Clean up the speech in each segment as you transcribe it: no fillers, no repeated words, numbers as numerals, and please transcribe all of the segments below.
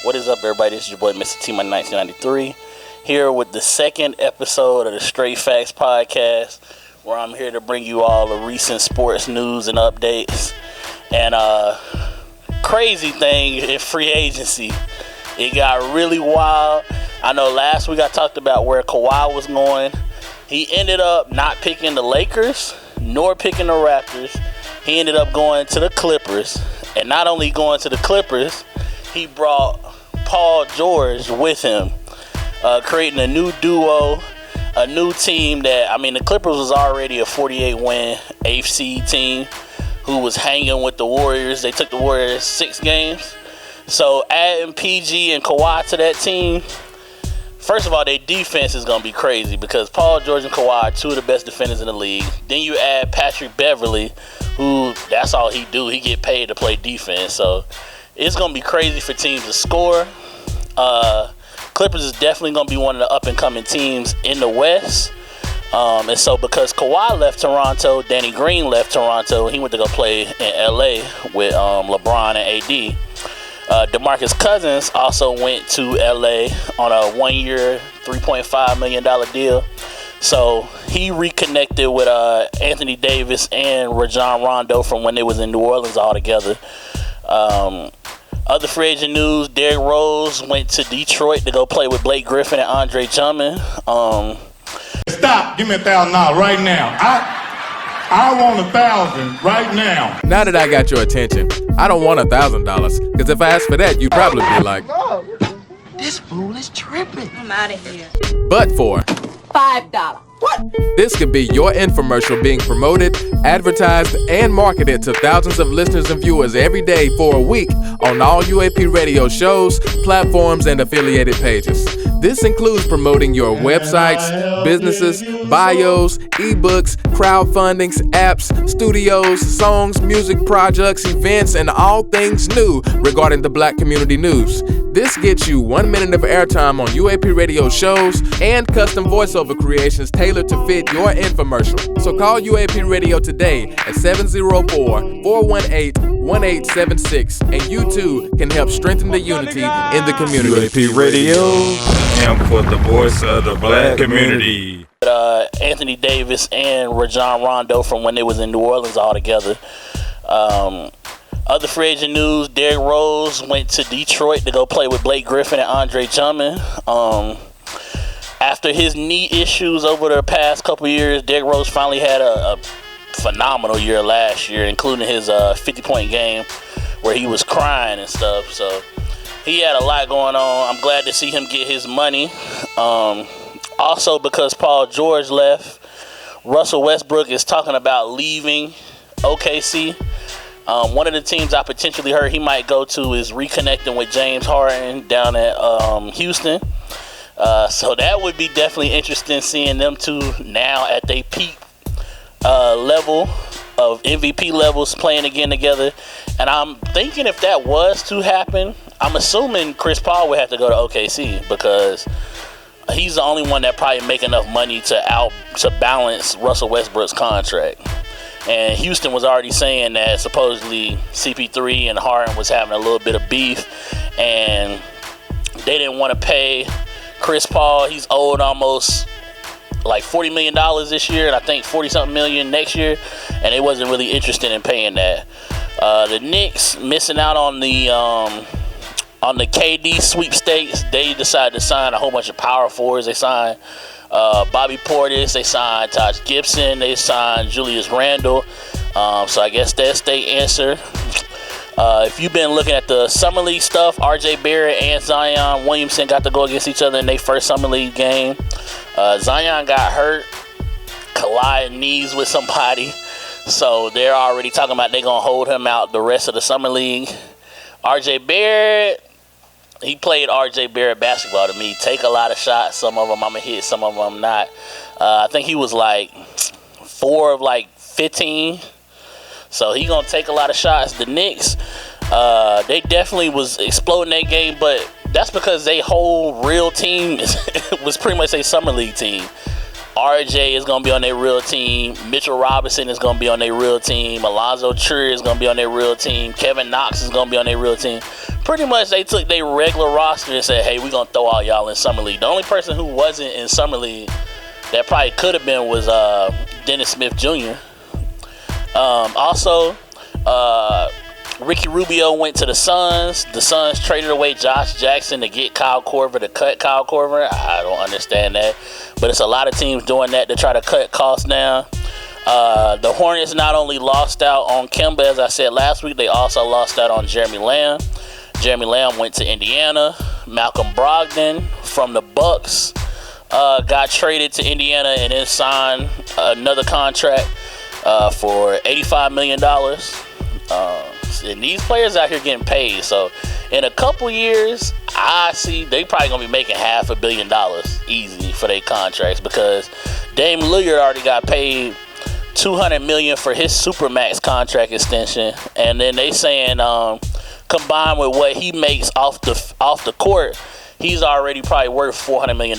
What is up, everybody? This is your boy, Mr. T Money 1993, here with the second episode of the Str8Facts Podcast, where I'm here to bring you all the recent sports news and updates. And crazy thing in free agency, it got really wild. I know last week I talked about where Kawhi was going. He ended up not picking the Lakers nor picking the Raptors. He ended up going to the Clippers. And not only going to the Clippers, he brought Paul George with him, creating a new duo, a new team that, the Clippers was already a 48-win 8th seed team who was hanging with the Warriors. They took the Warriors 6 games. So adding PG and Kawhi to that team, first of all, their defense is going to be crazy because Paul George and Kawhi are two of the best defenders in the league. Then you add Patrick Beverley, who that's all he do. He get paid to play defense. So it's going to be crazy for teams to score. Clippers is definitely going to be one of the up-and-coming teams in the West. And so because Kawhi left Toronto, Danny Green left Toronto. He went to go play in L.A. with LeBron and AD. DeMarcus Cousins also went to L.A. on a 1-year, $3.5 million deal. So he reconnected with Anthony Davis and Rajon Rondo from when they was in New Orleans all together. Other free agent news, Derrick Rose went to Detroit to go play with Blake Griffin and Andre Drummond. Stop. Give me $1,000 right now. I want $1,000 right now. Now that I got your attention, I don't want $1,000. Because if I asked for that, you'd probably be like, this fool is tripping. I'm out of here. But for $5. What? This could be your infomercial being promoted, advertised, and marketed to thousands of listeners and viewers every day for a week on all UAP radio shows, platforms, and affiliated pages. This includes promoting your websites, businesses, bios, ebooks, crowdfundings, apps, studios, songs, music projects, events, and all things new regarding the Black community news. This gets you 1 minute of airtime on UAP radio shows and custom voiceover creations tailored to fit your infomercial. So call UAP Radio today at 704-418-1876 and you too can help strengthen the unity in the community. UAP Radio, and for the voice of the Black community. Anthony Davis and Rajon Rondo from when they was in New Orleans all together. Other free agent news, Derrick Rose went to Detroit to go play with Blake Griffin and Andre Drummond. After his knee issues over the past couple years, Derrick Rose finally had a phenomenal year last year, including his 50-point game where he was crying and stuff. So he had a lot going on. I'm glad to see him get his money. Also, because Paul George left, Russell Westbrook is talking about leaving OKC. One of the teams I potentially heard he might go to is reconnecting with James Harden down at Houston. So that would be definitely interesting seeing them two now at their peak level of MVP levels playing again together. And I'm thinking if that was to happen, I'm assuming Chris Paul would have to go to OKC because he's the only one that probably make enough money to balance Russell Westbrook's contract. And Houston was already saying that supposedly CP3 and Harden was having a little bit of beef, and they didn't want to pay Chris Paul. He's owed almost like $40 million this year, and I think 40-something million next year, and they wasn't really interested in paying that. The Knicks missing out on the KD sweepstakes. They decided to sign a whole bunch of power forwards. They signed Bobby Portis, they signed Taj Gibson, they signed Julius Randle. So I guess that's their answer. If you've been looking at the Summer League stuff, RJ Barrett and Zion Williamson got to go against each other in their first Summer League game. Zion got hurt, collided knees with somebody. So they're already talking about they're going to hold him out the rest of the Summer League. RJ Barrett, he played RJ Barrett basketball to me. Take a lot of shots. Some of them I'm going to hit, some of them I'm not. I think he was like 4 of like 15. So he going to take a lot of shots. The Knicks, they definitely was exploding that game, but that's because they whole real team was pretty much a Summer League team. RJ is going to be on their real team. Mitchell Robinson is going to be on their real team. Alonzo Trier is going to be on their real team. Kevin Knox is going to be on their real team. pretty much they took their regular roster and said, hey, we're going to throw all y'all in Summer League. The only person who wasn't in Summer League that probably could have been was Dennis Smith Jr. Also, Ricky Rubio went to the Suns. The Suns traded away Josh Jackson to get Kyle Korver, to cut Kyle Korver. I don't understand that. But it's a lot of teams doing that to try to cut costs down. The Hornets not only lost out on Kemba, as I said last week, they also lost out on Jeremy Lamb. Jeremy Lamb went to Indiana. Malcolm Brogdon from the Bucks got traded to Indiana and then signed another contract for $85 million. And these players out here getting paid. So in a couple years, I see they probably going to be making $500 million easy for their contracts, because Dame Lillard already got paid $200 million for his Supermax contract extension, and then they saying combined with what he makes off the court, he's already probably worth $400 million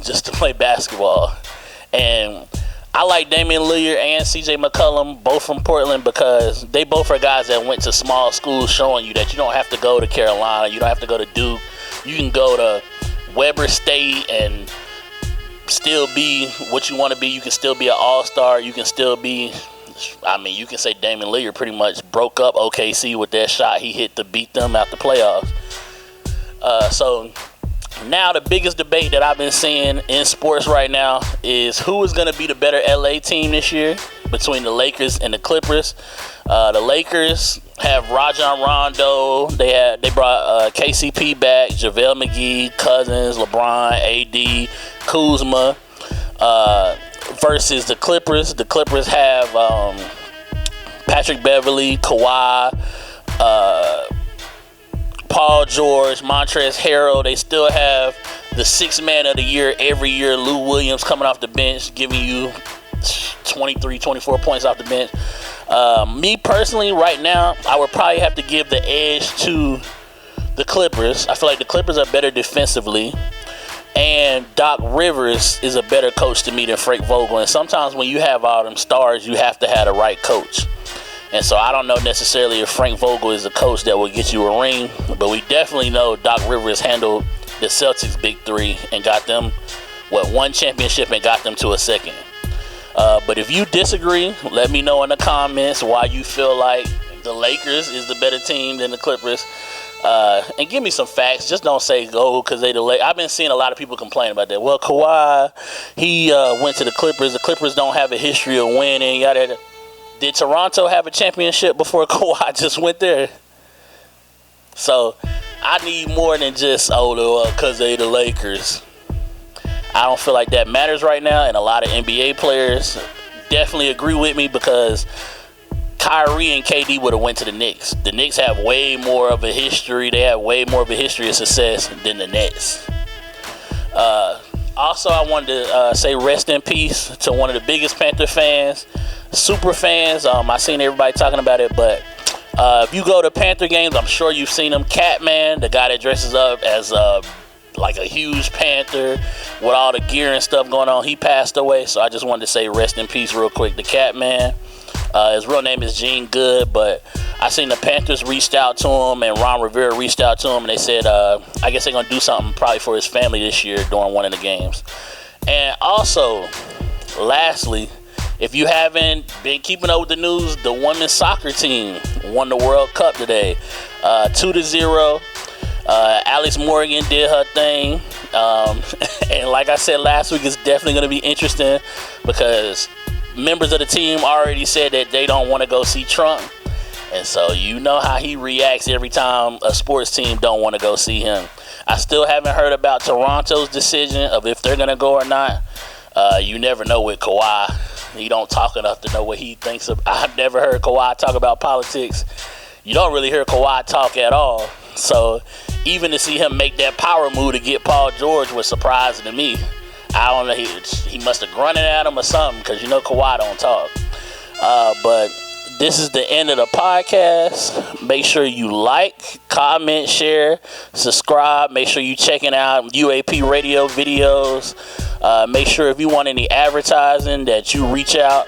just to play basketball. And I like Damian Lillard and CJ McCollum, both from Portland, because they both are guys that went to small schools, showing you that you don't have to go to Carolina, you don't have to go to Duke, you can go to Weber State and still be what you want to be. You can still be an all-star. You can still be, you can say Damian Lillard pretty much broke up OKC with that shot he hit to beat them out the playoffs. So now the biggest debate that I've been seeing in sports right now is who is going to be the better LA team this year between the Lakers and the Clippers. The Lakers have Rajon Rondo. They brought KCP back, JaVale McGee, Cousins, LeBron, AD, Kuzma. Versus the Clippers. The Clippers have Patrick Beverly, Kawhi, Paul George, Montrezl Harrell. They still have the sixth man of the year every year, Lou Williams, coming off the bench, giving you 23, 24 points off the bench. Me personally, right now, I would probably have to give the edge to the Clippers. I feel like the Clippers are better defensively, and Doc Rivers is a better coach to me than Frank Vogel. And sometimes when you have all them stars, you have to have the right coach. And so I don't know necessarily if Frank Vogel is a coach that will get you a ring, but we definitely know Doc Rivers handled the Celtics' big three and got them, one championship and got them to a second. But if you disagree, let me know in the comments why you feel like the Lakers is the better team than the Clippers. And give me some facts. Just don't say go because they the Lakers. I've been seeing a lot of people complain about that. Well, Kawhi, he went to the Clippers. The Clippers don't have a history of winning. Yada, yada. Did Toronto have a championship before Kawhi just went there? So I need more than just, because they the Lakers. I don't feel like that matters right now, and a lot of NBA players definitely agree with me, because Kyrie and KD would have went to the Knicks. The Knicks have way more of a history. They have way more of a history of success than the Nets. Also, I wanted to say rest in peace to one of the biggest Panther fans, super fans. I seen everybody talking about it, but if you go to Panther games, I'm sure you've seen him. Catman, the guy that dresses up as like a huge Panther with all the gear and stuff going on, he passed away. So I just wanted to say rest in peace real quick to Catman. His real name is Gene Good, but I seen the Panthers reached out to him, and Ron Rivera reached out to him, and they said, I guess they're going to do something probably for his family this year during one of the games. And also, lastly, if you haven't been keeping up with the news, the women's soccer team won the World Cup today, 2-0. Alex Morgan did her thing. And like I said last week, it's definitely going to be interesting because members of the team already said that they don't want to go see Trump. And so you know how he reacts every time a sports team don't want to go see him. I still haven't heard about Toronto's decision of if they're going to go or not. You never know with Kawhi. He don't talk enough to know what he thinks of. I've never heard Kawhi talk about politics. You don't really hear Kawhi talk at all. So even to see him make that power move to get Paul George was surprising to me. I don't know. He must have grunted at him or something, because you know Kawhi don't talk. But this is the end of the podcast. Make sure you like, comment, share, subscribe. Make sure you checking out UAP radio videos. Make sure if you want any advertising that you reach out.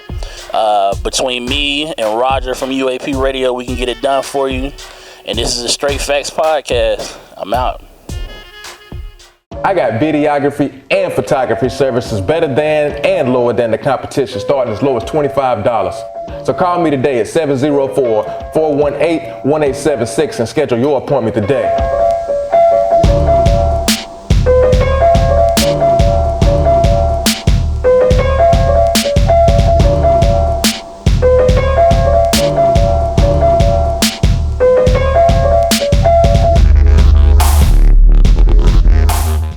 Between me and Roger from UAP radio, we can get it done for you. And this is the Str8Facts Podcast. I'm out. I got videography and photography services better than and lower than the competition, starting as low as $25. So call me today at 704-418-1876 and schedule your appointment today.